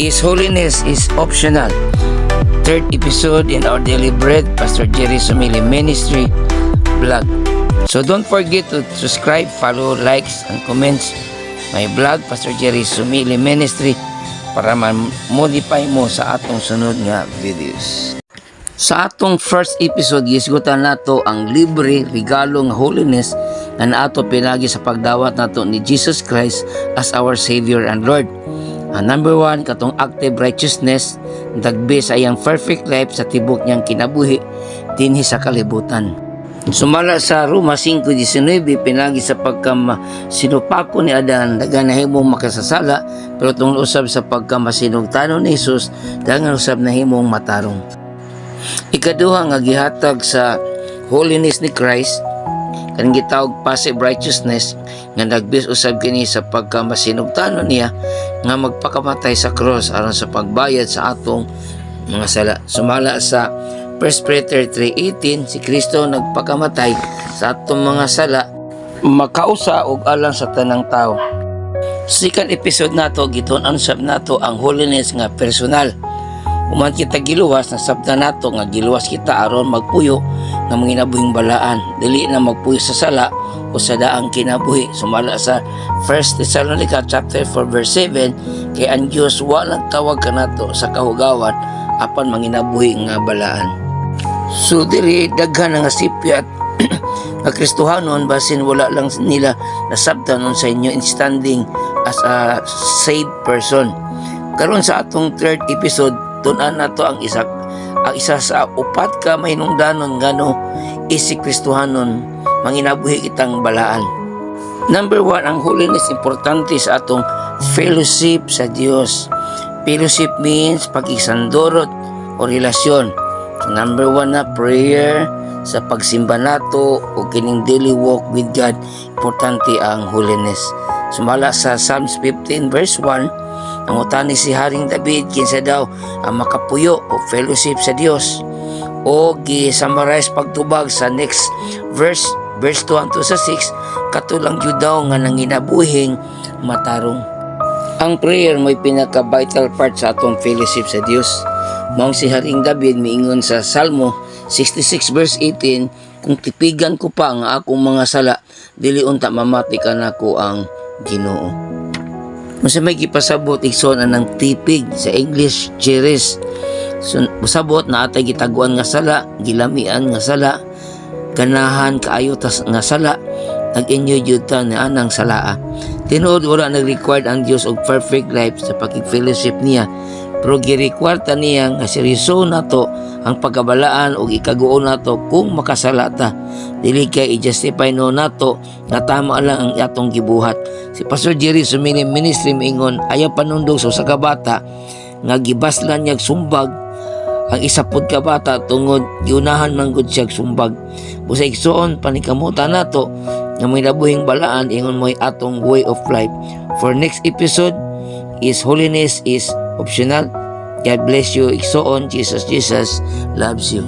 His holiness is optional. Third episode in our daily bread, Pastor Jerry Sumili Ministry vlog. So don't forget to subscribe, follow, likes, and comments my vlog, Pastor Jerry Sumili Ministry, para ma-modify mo sa atong sunod nga videos. Sa atong first episode, gisgutan nato ang libre regalo nga holiness na naato pinagi sa pagdawat nato ni Jesus Christ as our Savior and Lord. Number 1, katong active righteousness, dagbe sa iyang perfect life sa tibok niyang kinabuhi dinhi sa kalibutan. Sumala sa Roma 5:19, pinagi sa pagkamasinupako ni Adan, dagan nahimong makasasala, pero tungod usab sa pagkamasinugtanon ni Jesus, dagan usab nahimong matarong. Ikaduha nga gihatag sa holiness ni Christ, kanang gitawag passive righteousness, nga nagbis usab kini sa pagkamasinugtanon niya nga magpakamatay sa cross aron sa pagbayad sa atong mga sala. Sumala sa 1 Peter 3:18, si Kristo nagpakamatay sa atong mga sala, makausa og alang sa tanang tao. Second episode nato, gitun-an sab nato ang holiness nga personal. Human kita giluwas, nasabta nato nga giluwas kita aron magpuyo ng mga kinabuhing balaan, dili na magpuyo sa sala o sa daang kinabuhi. Sumala sa 1 Thessalonica chapter 4 verse 7, kay ang Dios walang tawag kanato sa kahugawan apan manginabuhi nga balaan. So diri daghan nga sipyat nga Kristohanon basin wala lang nila nasabtan sa inyo in standing as a saved person. Karon sa atong third episode, tunan nato ang isa sa upat ka mahinungdanon ngano isig Kristohanon manginabuhi kitang balaan. Number 1, ang holiness importante sa atong fellowship sa Dios. Fellowship means pag-isandorot o relasyon. So, number 1 na prayer, sa pagsimba nato o kining daily walk with God, importante ang holiness. Sumala sa Psalms 15 verse 1, nangutani si Haring David kinsa daw ang makapuyo o fellowship sa Dios, o gi-summarize pagtubag sa next verse 2 to sa 6, katulang jud daw nga nanginabuhing matarong. Ang prayer may pinaka-vital part sa atong fellowship sa Dios. Maong si Haring David miingon sa Salmo 66 verse 18, kung tipigan ko pa ang akong mga sala, dili unta mamati ka nako ang Ginoo. Masa may gipasabot igsoon ng tipig sa English cherish. So, pasabot na atay gitaguan nga sala, gilamian nga sala, ganahan kaayo tas nga sala, nag-enjoy jud ta ni anang salaa. Tinuod wala nag-required ang Dios og perfect life sa pagki-fellowship niya, pero gi-require ta niya nga seryoso nato ang pagkabalaan o ikaguon nato kung makasala ta. Dili kay i-justify no nato nga tama lang ang atong gibuhat. Si Pastor Jerry Sumili Ministry miingon, ayaw panundog sa usa ka bata nga gibaslan niyag sumbag ang isa pod ka bata tungod giunahan man gud siya sumbag. Busa igsoon panikamutan nato nga may nabuhing balaan, ingon mo'y atong way of life. For next episode is holiness is optional. God bless you. Igsoon, Jesus loves you.